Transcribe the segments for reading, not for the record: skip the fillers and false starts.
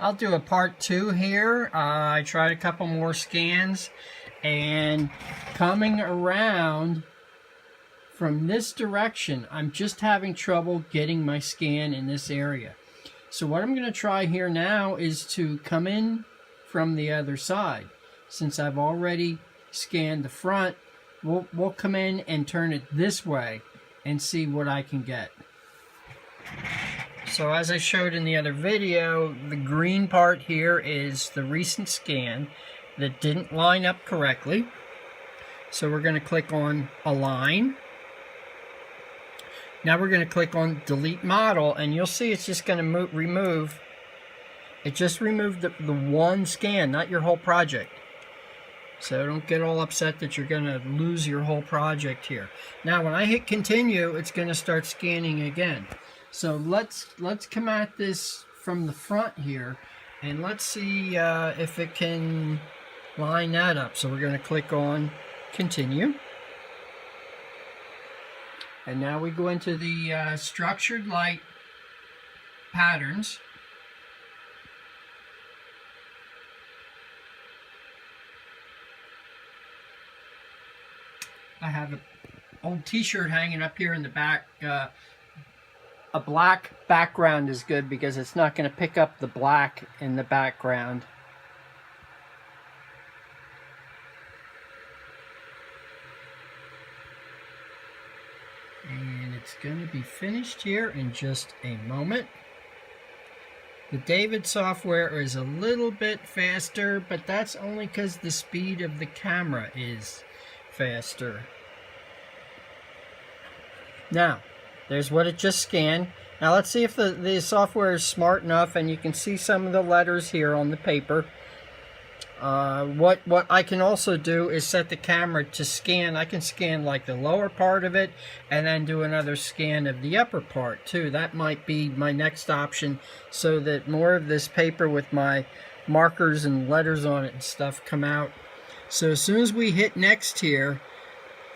I'll do a part 2 here. I tried a couple more scans, and coming around from this direction, I'm just having trouble getting my scan in this area. So what I'm going to try here now is to come in from the other side. Since I've already scanned the front, we'll come in and turn it this way and see what I can get. So as I showed in the other video, the green part here is the recent scan that didn't line up correctly. So we're going to click on Align. Now we're going to click on Delete Model, and you'll see it's just going to remove. It just removed the one scan, not your whole project. So don't get all upset that you're going to lose your whole project here. Now when I hit Continue, it's going to start scanning again. So let's come at this from the front here, and let's see if it can line that up. So we're going to click on Continue. And now we go into the structured light patterns. I have an old t-shirt hanging up here in the back. A black background is good because it's not going to pick up the black in the background. And it's going to be finished here in just a moment. The David software is a little bit faster, but that's only because the speed of the camera is faster. Now, there's what it just scanned. Now let's see if the software is smart enough, and you can see some of the letters here on the paper. What I can also do is set the camera to scan. I can scan like the lower part of it and then do another scan of the upper part too. That might be my next option, so that more of this paper with my markers and letters on it and stuff come out. So as soon as we hit next here,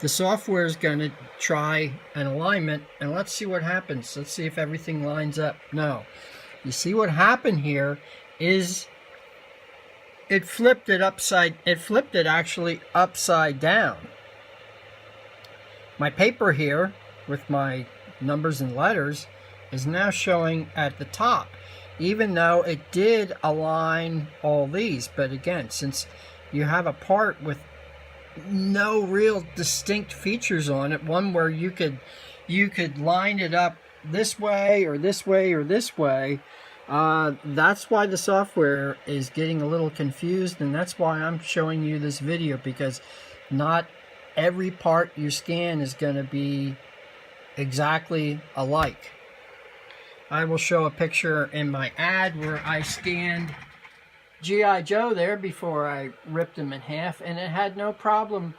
the software is going to try an alignment, and let's see what happens. Let's see if everything lines up. No. You see what happened here is it flipped it actually upside down. My paper here with my numbers and letters is now showing at the top, even though it did align all these. But again, since you have a part with no real distinct features on it, one where you could line it up this way or this way or this way, that's why the software is getting a little confused, and that's why I'm showing you this video, because not every part you scan is going to be exactly alike. I will show a picture in my ad where I scanned G.I. Joe there before I ripped him in half, and it had no problem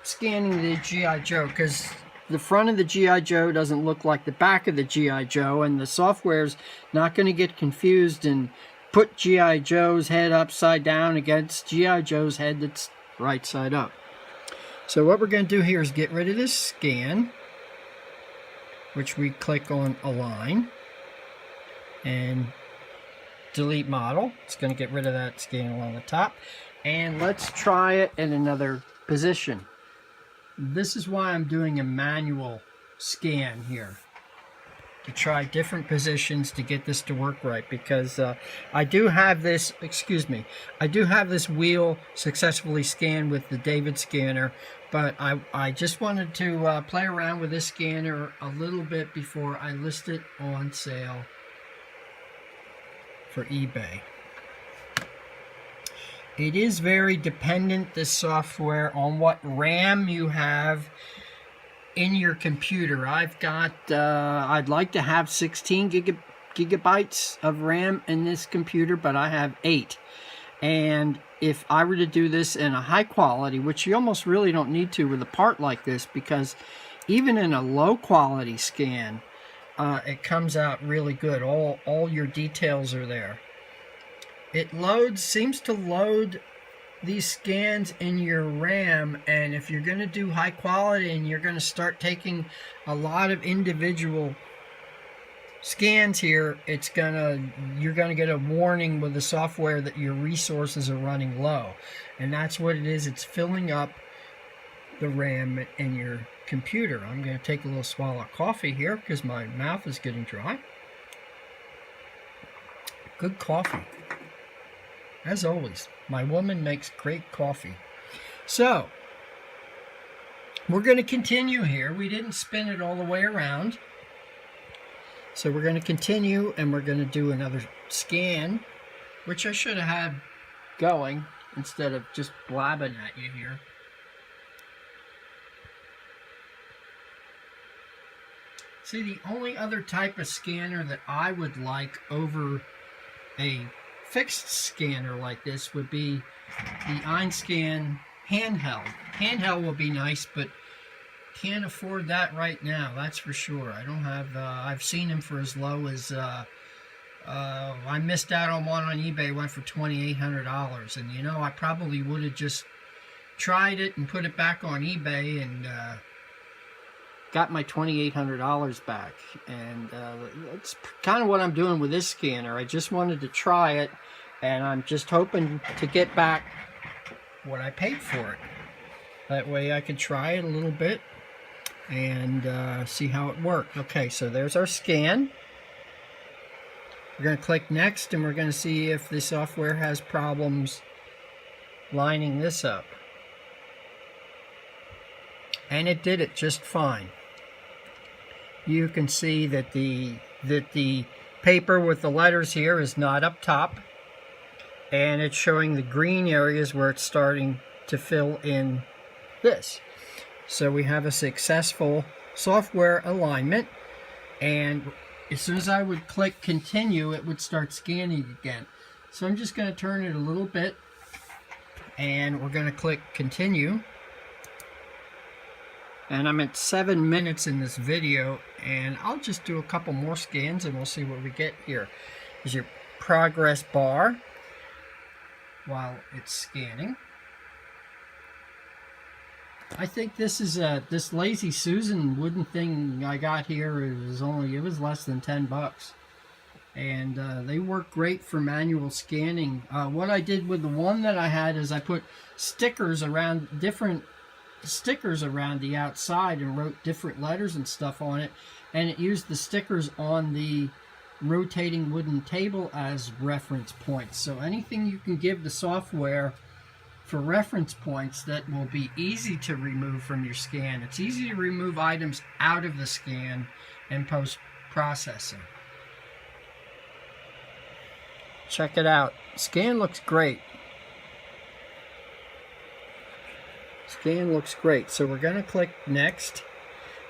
scanning the G.I. Joe, because the front of the G.I. Joe doesn't look like the back of the G.I. Joe, and the software's not going to get confused and put G.I. Joe's head upside down against G.I. Joe's head that's right side up. So what we're going to do here is get rid of this scan, which we click on Align, and Delete Model. It's going to get rid of that scan along the top. And let's try it in another position. This is why I'm doing a manual scan here, to try different positions to get this to work right, because I do have this, I do have this wheel successfully scanned with the David scanner, but I just wanted to play around with this scanner a little bit before I list it on sale for eBay. It is very dependent, this software, on what RAM you have in your computer. I've got, I'd like to have 16 gigabytes of RAM in this computer, but I have 8. And if I were to do this in a high quality, which you almost really don't need to with a part like this, because even in a low quality scan, it comes out really good. All your details are there. It seems to load these scans in your RAM, and if you're going to do high quality and you're going to start taking a lot of individual scans here, you're gonna get a warning with the software that your resources are running low, and that's what it is. It's filling up the RAM in your computer. I'm going to take a little swallow of coffee here because my mouth is getting dry. Good coffee. As always, my woman makes great coffee. So, we're going to continue here. We didn't spin it all the way around. So we're going to continue, and we're going to do another scan, which I should have had going instead of just blabbing at you here. See, the only other type of scanner that I would like over a fixed scanner like this would be the Einscan handheld. Handheld will be nice, but can't afford that right now, that's for sure. I don't have, I've seen them for as low as, I missed out on one on eBay, went for $2,800, and you know, I probably would have just tried it and put it back on eBay and got my $2,800 back. And that's kind of what I'm doing with this scanner. I just wanted to try it, and I'm just hoping to get back what I paid for it. That way I could try it a little bit and see how it worked. Okay, so there's our scan. We're going to click next, and we're going to see if the software has problems lining this up. And it did it just fine. You can see that the paper with the letters here is not up top, and it's showing the green areas where it's starting to fill in this. So we have a successful software alignment, and as soon as I would click continue, it would start scanning again. So I'm just going to turn it a little bit, and we're going to click continue. And I'm at 7 minutes in this video, and I'll just do a couple more scans and we'll see what we get here. Here's your progress bar while it's scanning. I think this is this Lazy Susan wooden thing I got here it was less than 10 bucks. And they work great for manual scanning. What I did with the one that I had is I put stickers around stickers around the outside and wrote different letters and stuff on it, and it used the stickers on the rotating wooden table as reference points. So anything you can give the software for reference points, that will be easy to remove from your scan. It's easy to remove items out of the scan and post-processing. Check it out. Scan looks great. Scan looks great. So we're going to click next,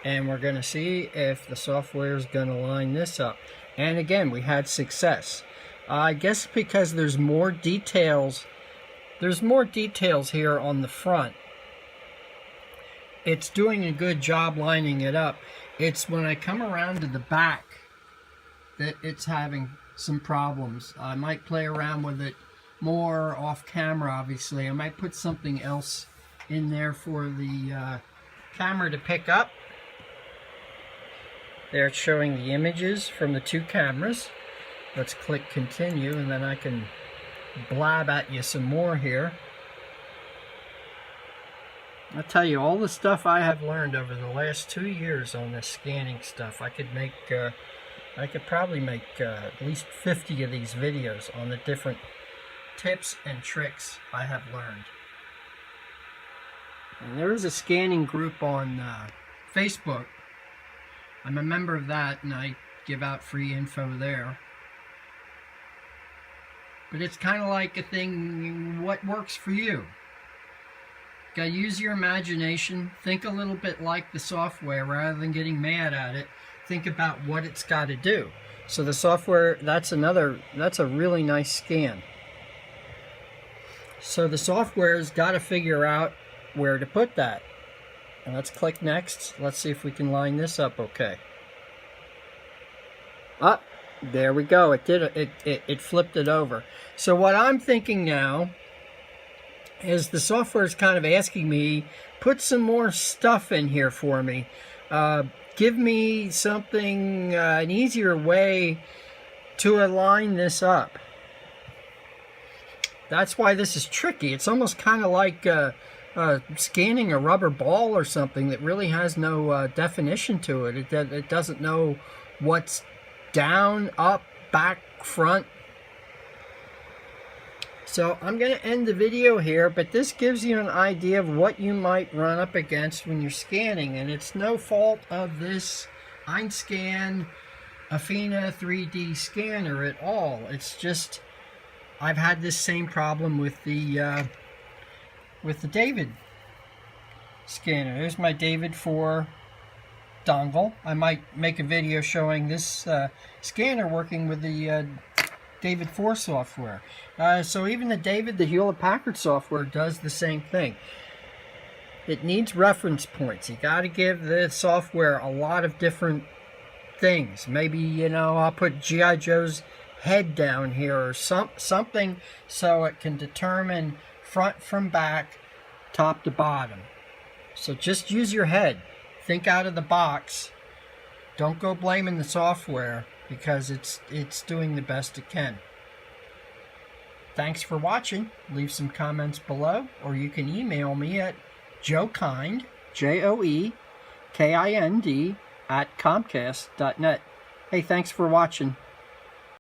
and we're going to see if the software is going to line this up. And again, we had success. I guess because there's more details. There's more details here on the front. It's doing a good job lining it up. It's when I come around to the back that it's having some problems. I might play around with it more off camera, obviously. I might put something else in there for the camera to pick up. There it's showing the images from the two cameras. Let's click continue, and then I can blab at you some more here. I'll tell you, all the stuff I have learned over the last 2 years on this scanning stuff, I could probably make at least 50 of these videos on the different tips and tricks I have learned. And there is a scanning group on Facebook. I'm a member of that, and I give out free info there. But it's kind of like a thing, what works for you? Gotta use your imagination. Think a little bit like the software rather than getting mad at it. Think about what it's got to do. So the software, that's a really nice scan. So the software's got to figure out where to put that. And let's click next. Let's see if we can line this up okay. Ah, there we go. It did it flipped it over. So what I'm thinking now is the software is kind of asking me, put some more stuff in here for me. give me something, an easier way to align this up. That's why this is tricky. It's almost kind of like scanning a rubber ball or something that really has no definition to it. It doesn't know what's down, up, back, front. So I'm going to end the video here, but this gives you an idea of what you might run up against when you're scanning. And it's no fault of this Einscan Afina 3D scanner at all. It's just I've had this same problem with the David scanner. There's my David 4 dongle. I might make a video showing this scanner working with the David 4 software. So even the Hewlett-Packard software does the same thing. It needs reference points. You got to give the software a lot of different things. Maybe, you know, I'll put G.I. Joe's head down here or something so it can determine front from back, top to bottom. So just use your head. Think out of the box. Don't go blaming the software, because it's doing the best it can. Thanks for watching. Leave some comments below, or you can email me at joekind, JOEKIND, @comcast.net. Hey, thanks for watching.